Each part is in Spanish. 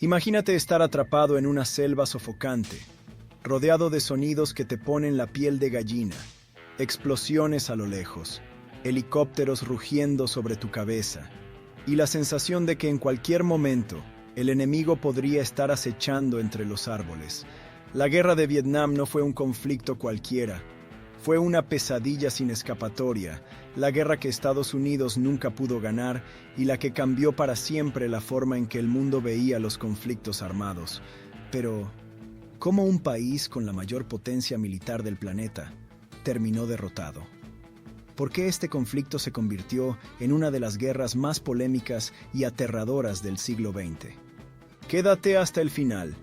Imagínate estar atrapado en una selva sofocante, rodeado de sonidos que te ponen la piel de gallina, explosiones a lo lejos, helicópteros rugiendo sobre tu cabeza, y la sensación de que en cualquier momento el enemigo podría estar acechando entre los árboles. La guerra de Vietnam no fue un conflicto cualquiera, fue una pesadilla sin escapatoria, la guerra que Estados Unidos nunca pudo ganar y la que cambió para siempre la forma en que el mundo veía los conflictos armados. Pero, ¿cómo un país con la mayor potencia militar del planeta terminó derrotado? ¿Por qué este conflicto se convirtió en una de las guerras más polémicas y aterradoras del siglo XX? Quédate hasta el final,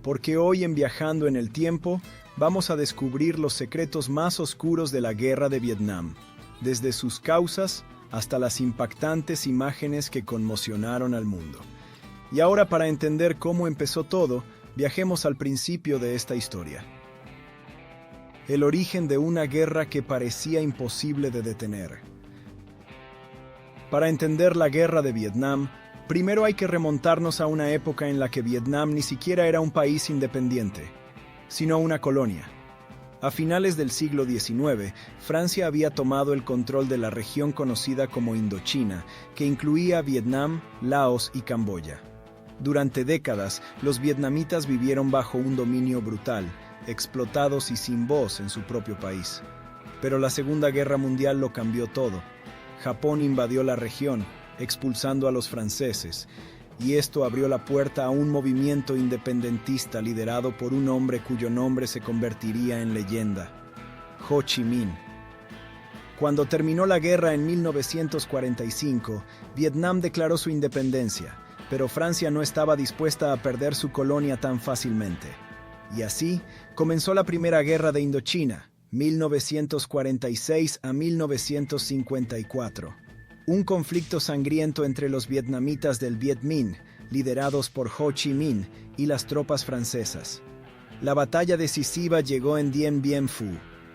porque hoy en Viajando en el Tiempo vamos a descubrir los secretos más oscuros de la guerra de Vietnam, desde sus causas hasta las impactantes imágenes que conmocionaron al mundo. Y ahora, para entender cómo empezó todo, viajemos al principio de esta historia. El origen de una guerra que parecía imposible de detener. Para entender la guerra de Vietnam, primero hay que remontarnos a una época en la que Vietnam ni siquiera era un país independiente, sino una colonia. A finales del siglo XIX, Francia había tomado el control de la región conocida como Indochina, que incluía Vietnam, Laos y Camboya. Durante décadas, los vietnamitas vivieron bajo un dominio brutal, explotados y sin voz en su propio país. Pero la Segunda Guerra Mundial lo cambió todo. Japón invadió la región, expulsando a los franceses, y esto abrió la puerta a un movimiento independentista liderado por un hombre cuyo nombre se convertiría en leyenda: Ho Chi Minh. Cuando terminó la guerra en 1945, Vietnam declaró su independencia, pero Francia no estaba dispuesta a perder su colonia tan fácilmente. Y así comenzó la Primera Guerra de Indochina, 1946 a 1954. Un conflicto sangriento entre los vietnamitas del Viet Minh, liderados por Ho Chi Minh, y las tropas francesas. La batalla decisiva llegó en Dien Bien Phu,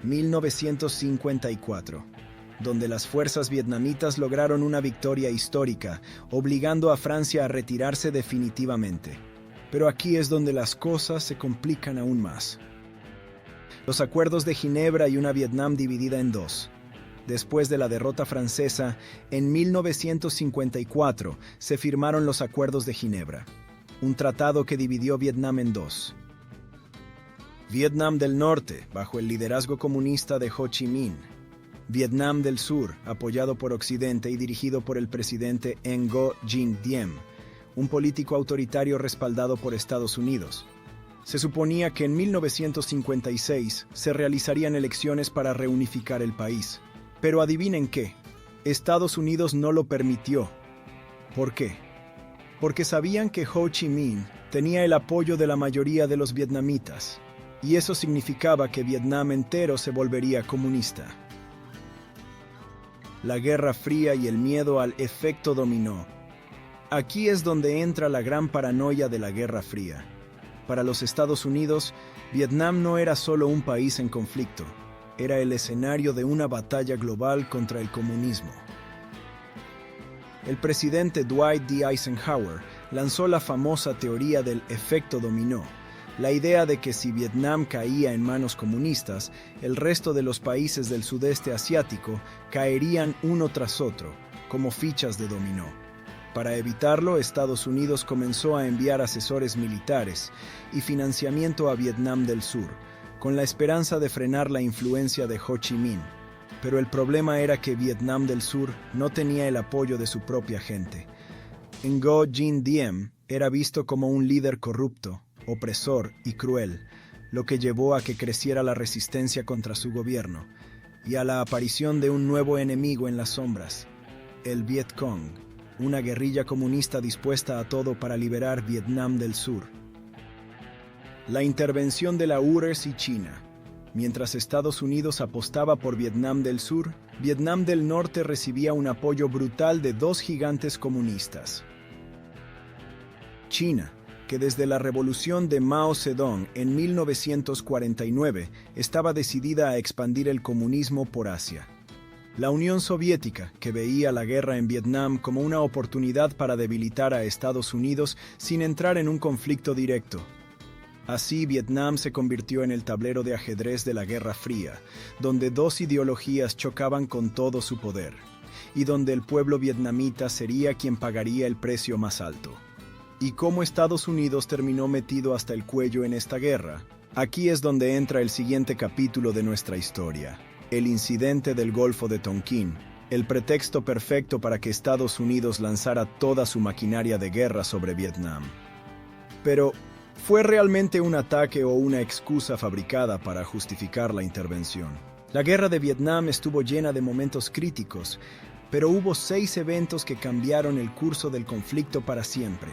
1954, donde las fuerzas vietnamitas lograron una victoria histórica, obligando a Francia a retirarse definitivamente. Pero aquí es donde las cosas se complican aún más. Los acuerdos de Ginebra y una Vietnam dividida en dos. Después de la derrota francesa, en 1954 se firmaron los Acuerdos de Ginebra, un tratado que dividió Vietnam en dos. Vietnam del Norte, bajo el liderazgo comunista de Ho Chi Minh. Vietnam del Sur, apoyado por Occidente y dirigido por el presidente Ngo Dinh Diem, un político autoritario respaldado por Estados Unidos. Se suponía que en 1956 se realizarían elecciones para reunificar el país. Pero adivinen qué, Estados Unidos no lo permitió. ¿Por qué? Porque sabían que Ho Chi Minh tenía el apoyo de la mayoría de los vietnamitas, y eso significaba que Vietnam entero se volvería comunista. La Guerra Fría y el miedo al efecto dominó. Aquí es donde entra la gran paranoia de la Guerra Fría. Para los Estados Unidos, Vietnam no era solo un país en conflicto. Era el escenario de una batalla global contra el comunismo. El presidente Dwight D. Eisenhower lanzó la famosa teoría del efecto dominó, la idea de que si Vietnam caía en manos comunistas, el resto de los países del sudeste asiático caerían uno tras otro, como fichas de dominó. Para evitarlo, Estados Unidos comenzó a enviar asesores militares y financiamiento a Vietnam del Sur, con la esperanza de frenar la influencia de Ho Chi Minh. Pero el problema era que Vietnam del Sur no tenía el apoyo de su propia gente. Ngo Dinh Diem era visto como un líder corrupto, opresor y cruel, lo que llevó a que creciera la resistencia contra su gobierno y a la aparición de un nuevo enemigo en las sombras, el Viet Cong, una guerrilla comunista dispuesta a todo para liberar Vietnam del Sur. La intervención de la URSS y China. Mientras Estados Unidos apostaba por Vietnam del Sur, Vietnam del Norte recibía un apoyo brutal de dos gigantes comunistas. China, que desde la revolución de Mao Zedong en 1949 estaba decidida a expandir el comunismo por Asia. La Unión Soviética, que veía la guerra en Vietnam como una oportunidad para debilitar a Estados Unidos sin entrar en un conflicto directo. Así, Vietnam se convirtió en el tablero de ajedrez de la Guerra Fría, donde dos ideologías chocaban con todo su poder, y donde el pueblo vietnamita sería quien pagaría el precio más alto. ¿Y cómo Estados Unidos terminó metido hasta el cuello en esta guerra? Aquí es donde entra el siguiente capítulo de nuestra historia. El incidente del Golfo de Tonkin, el pretexto perfecto para que Estados Unidos lanzara toda su maquinaria de guerra sobre Vietnam. Pero, ¿fue realmente un ataque o una excusa fabricada para justificar la intervención? La guerra de Vietnam estuvo llena de momentos críticos, pero hubo 6 eventos que cambiaron el curso del conflicto para siempre.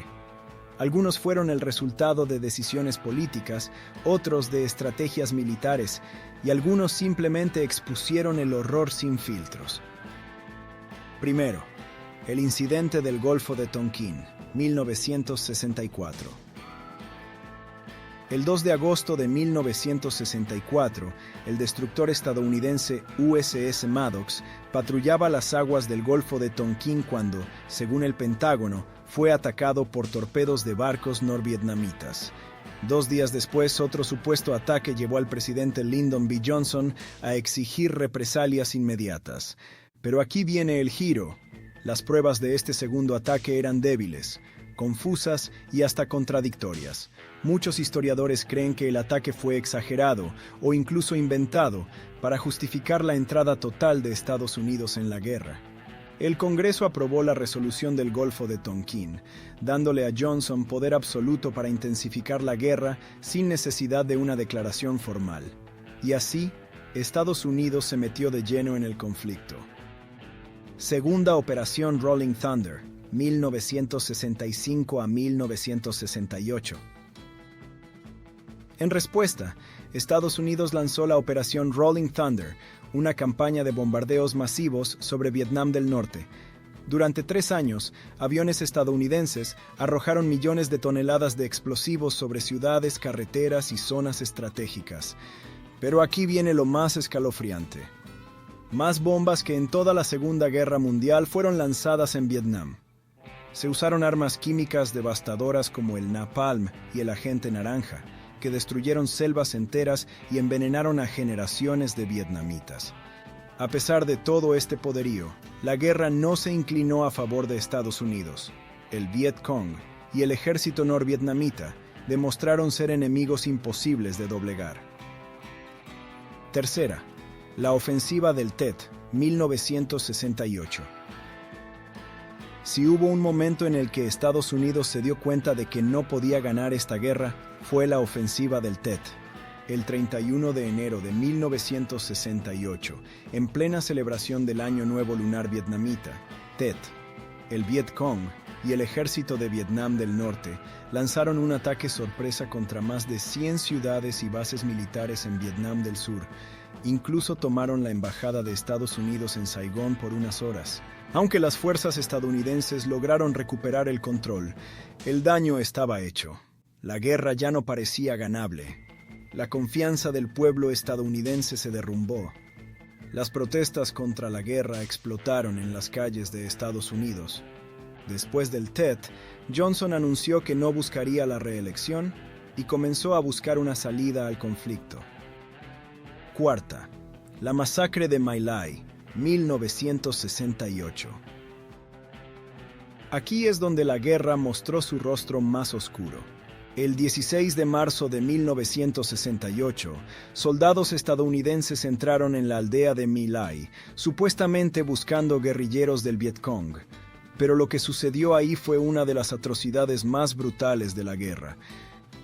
Algunos fueron el resultado de decisiones políticas, otros de estrategias militares, y algunos simplemente expusieron el horror sin filtros. Primero, el incidente del Golfo de Tonkin, 1964. El 2 de agosto de 1964, el destructor estadounidense USS Maddox patrullaba las aguas del Golfo de Tonkin cuando, según el Pentágono, fue atacado por torpedos de barcos norvietnamitas. 2 días después, otro supuesto ataque llevó al presidente Lyndon B. Johnson a exigir represalias inmediatas. Pero aquí viene el giro. Las pruebas de este segundo ataque eran débiles, confusas y hasta contradictorias. Muchos historiadores creen que el ataque fue exagerado o incluso inventado para justificar la entrada total de Estados Unidos en la guerra. El Congreso aprobó la resolución del Golfo de Tonkin, dándole a Johnson poder absoluto para intensificar la guerra sin necesidad de una declaración formal. Y así, Estados Unidos se metió de lleno en el conflicto. Segunda Operación Rolling Thunder, 1965 a 1968. En respuesta, Estados Unidos lanzó la Operación Rolling Thunder, una campaña de bombardeos masivos sobre Vietnam del Norte. Durante 3 años, aviones estadounidenses arrojaron millones de toneladas de explosivos sobre ciudades, carreteras y zonas estratégicas. Pero aquí viene lo más escalofriante. Más bombas que en toda la Segunda Guerra Mundial fueron lanzadas en Vietnam. Se usaron armas químicas devastadoras como el napalm y el agente naranja, que destruyeron selvas enteras y envenenaron a generaciones de vietnamitas. A pesar de todo este poderío, la guerra no se inclinó a favor de Estados Unidos. El Viet Cong y el ejército norvietnamita demostraron ser enemigos imposibles de doblegar. Tercera, la ofensiva del Tet, 1968. Si hubo un momento en el que Estados Unidos se dio cuenta de que no podía ganar esta guerra, fue la ofensiva del Tet. El 31 de enero de 1968, en plena celebración del Año Nuevo Lunar Vietnamita, Tet, el Viet Cong y el ejército de Vietnam del Norte lanzaron un ataque sorpresa contra más de 100 ciudades y bases militares en Vietnam del Sur. Incluso tomaron la embajada de Estados Unidos en Saigón por unas horas. Aunque las fuerzas estadounidenses lograron recuperar el control, el daño estaba hecho. La guerra ya no parecía ganable. La confianza del pueblo estadounidense se derrumbó. Las protestas contra la guerra explotaron en las calles de Estados Unidos. Después del Tet, Johnson anunció que no buscaría la reelección y comenzó a buscar una salida al conflicto. Cuarta, la masacre de My Lai, 1968. Aquí es donde la guerra mostró su rostro más oscuro. El 16 de marzo de 1968, soldados estadounidenses entraron en la aldea de My Lai, supuestamente buscando guerrilleros del Viet Cong. Pero lo que sucedió ahí fue una de las atrocidades más brutales de la guerra.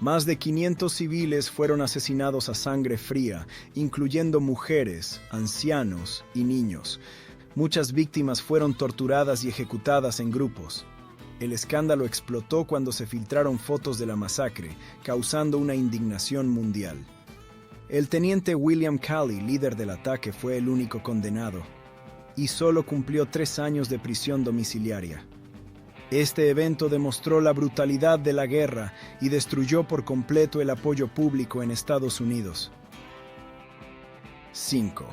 Más de 500 civiles fueron asesinados a sangre fría, incluyendo mujeres, ancianos y niños. Muchas víctimas fueron torturadas y ejecutadas en grupos. El escándalo explotó cuando se filtraron fotos de la masacre, causando una indignación mundial. El teniente William Calley, líder del ataque, fue el único condenado, y solo cumplió 3 años de prisión domiciliaria. Este evento demostró la brutalidad de la guerra y destruyó por completo el apoyo público en Estados Unidos. 5.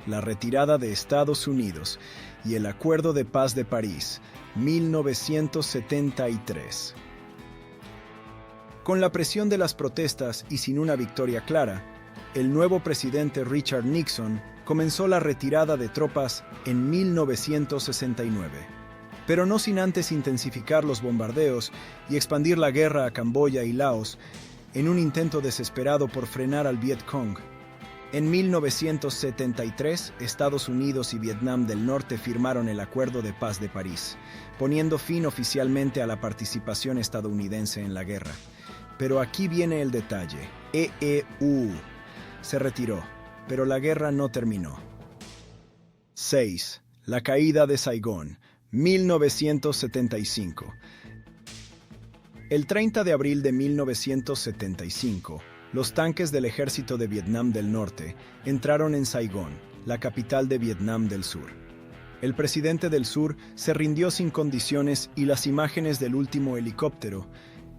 la retirada de Estados Unidos y el Acuerdo de Paz de París, 1973. Con la presión de las protestas y sin una victoria clara, el nuevo presidente Richard Nixon comenzó la retirada de tropas en 1969, pero no sin antes intensificar los bombardeos y expandir la guerra a Camboya y Laos en un intento desesperado por frenar al Viet Cong. En 1973, Estados Unidos y Vietnam del Norte firmaron el Acuerdo de Paz de París, poniendo fin oficialmente a la participación estadounidense en la guerra. Pero aquí viene el detalle. EEU se retiró, pero la guerra no terminó. 6. La caída de Saigón, 1975. El 30 de abril de 1975, los tanques del ejército de Vietnam del Norte entraron en Saigón, la capital de Vietnam del Sur. El presidente del Sur se rindió sin condiciones y las imágenes del último helicóptero,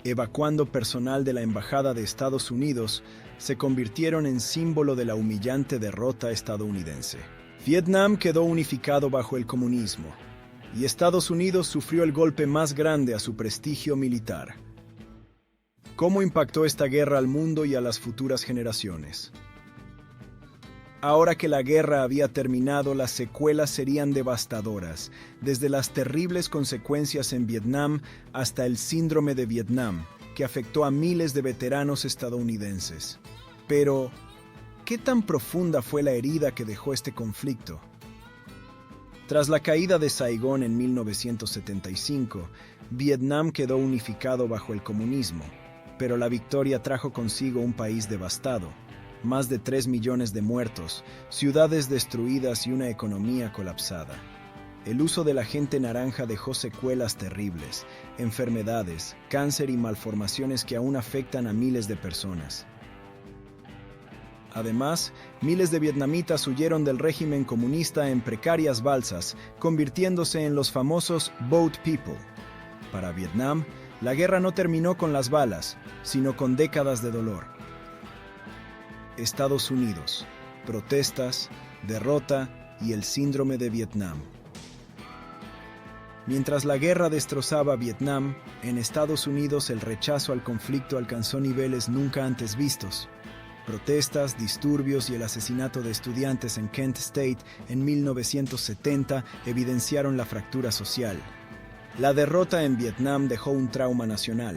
evacuando personal de la Embajada de Estados Unidos, se convirtieron en símbolo de la humillante derrota estadounidense. Vietnam quedó unificado bajo el comunismo, y Estados Unidos sufrió el golpe más grande a su prestigio militar. ¿Cómo impactó esta guerra al mundo y a las futuras generaciones? Ahora que la guerra había terminado, las secuelas serían devastadoras, desde las terribles consecuencias en Vietnam hasta el síndrome de Vietnam, que afectó a miles de veteranos estadounidenses. Pero, ¿qué tan profunda fue la herida que dejó este conflicto? Tras la caída de Saigón en 1975, Vietnam quedó unificado bajo el comunismo, pero la victoria trajo consigo un país devastado, más de 3 millones de muertos, ciudades destruidas y una economía colapsada. El uso de la gente naranja dejó secuelas terribles, enfermedades, cáncer y malformaciones que aún afectan a miles de personas. Además, miles de vietnamitas huyeron del régimen comunista en precarias balsas, convirtiéndose en los famosos Boat People. Para Vietnam, la guerra no terminó con las balas, sino con décadas de dolor. Estados Unidos, protestas, derrota y el síndrome de Vietnam. Mientras la guerra destrozaba Vietnam, en Estados Unidos el rechazo al conflicto alcanzó niveles nunca antes vistos. Protestas, disturbios y el asesinato de estudiantes en Kent State en 1970 evidenciaron la fractura social. La derrota en Vietnam dejó un trauma nacional.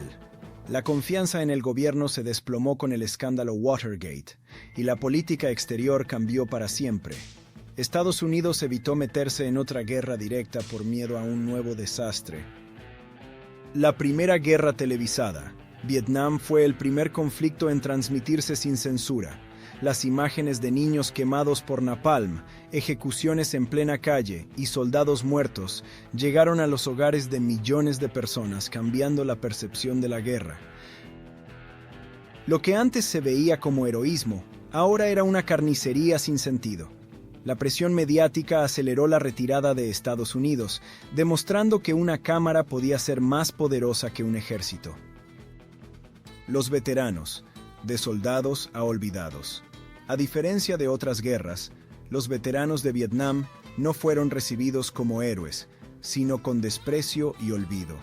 La confianza en el gobierno se desplomó con el escándalo Watergate, y la política exterior cambió para siempre. Estados Unidos evitó meterse en otra guerra directa por miedo a un nuevo desastre. La primera guerra televisada. Vietnam fue el primer conflicto en transmitirse sin censura. Las imágenes de niños quemados por napalm, ejecuciones en plena calle y soldados muertos llegaron a los hogares de millones de personas, cambiando la percepción de la guerra. Lo que antes se veía como heroísmo, ahora era una carnicería sin sentido. La presión mediática aceleró la retirada de Estados Unidos, demostrando que una cámara podía ser más poderosa que un ejército. Los veteranos, de soldados a olvidados. A diferencia de otras guerras, los veteranos de Vietnam no fueron recibidos como héroes, sino con desprecio y olvido.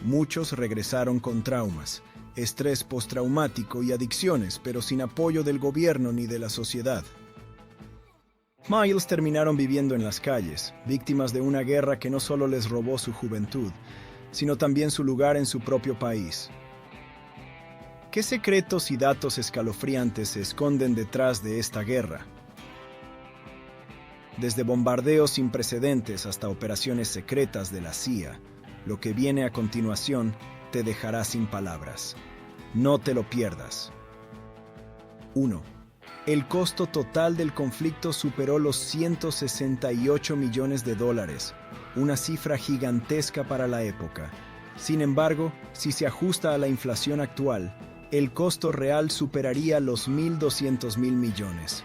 Muchos regresaron con traumas, estrés postraumático y adicciones, pero sin apoyo del gobierno ni de la sociedad. Miles terminaron viviendo en las calles, víctimas de una guerra que no solo les robó su juventud, sino también su lugar en su propio país. ¿Qué secretos y datos escalofriantes se esconden detrás de esta guerra? Desde bombardeos sin precedentes hasta operaciones secretas de la CIA, lo que viene a continuación te dejará sin palabras. No te lo pierdas. 1. El costo total del conflicto superó los $168 millones, una cifra gigantesca para la época. Sin embargo, si se ajusta a la inflación actual, el costo real superaría los 1.200.000 millones.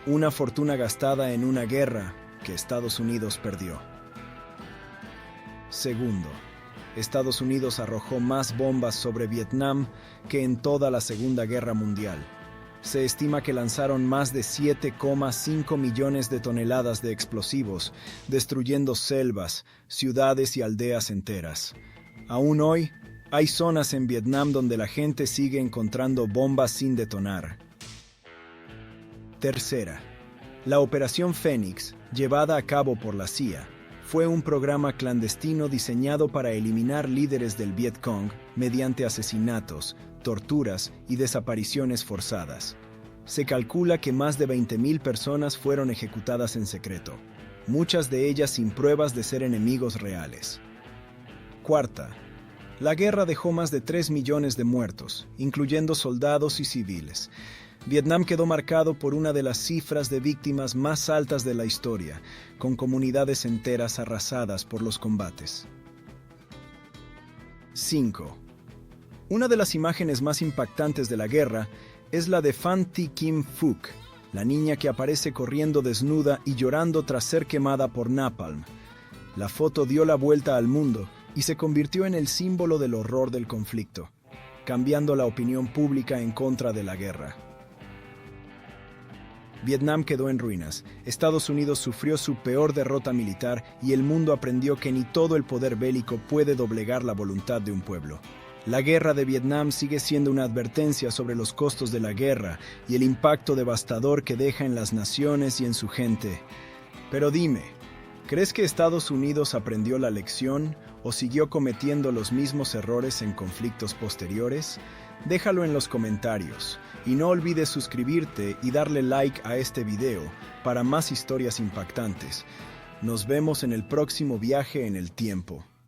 Una fortuna gastada en una guerra que Estados Unidos perdió. Segundo, Estados Unidos arrojó más bombas sobre Vietnam que en toda la Segunda Guerra Mundial. Se estima que lanzaron más de 7,5 millones de toneladas de explosivos, destruyendo selvas, ciudades y aldeas enteras. Aún hoy, hay zonas en Vietnam donde la gente sigue encontrando bombas sin detonar. Tercera, la Operación Fénix, llevada a cabo por la CIA, fue un programa clandestino diseñado para eliminar líderes del Vietcong mediante asesinatos, torturas y desapariciones forzadas. Se calcula que más de 20.000 personas fueron ejecutadas en secreto, muchas de ellas sin pruebas de ser enemigos reales. Cuarta, la guerra dejó más de 3 millones de muertos, incluyendo soldados y civiles. Vietnam quedó marcado por una de las cifras de víctimas más altas de la historia, con comunidades enteras arrasadas por los combates. 5. Una de las imágenes más impactantes de la guerra es la de Phan Thi Kim Phuc, la niña que aparece corriendo desnuda y llorando tras ser quemada por napalm. La foto dio la vuelta al mundo y se convirtió en el símbolo del horror del conflicto, cambiando la opinión pública en contra de la guerra. Vietnam quedó en ruinas, Estados Unidos sufrió su peor derrota militar y el mundo aprendió que ni todo el poder bélico puede doblegar la voluntad de un pueblo. La guerra de Vietnam sigue siendo una advertencia sobre los costos de la guerra y el impacto devastador que deja en las naciones y en su gente. Pero dime, ¿crees que Estados Unidos aprendió la lección o siguió cometiendo los mismos errores en conflictos posteriores? Déjalo en los comentarios y no olvides suscribirte y darle like a este video para más historias impactantes. Nos vemos en el próximo viaje en el tiempo.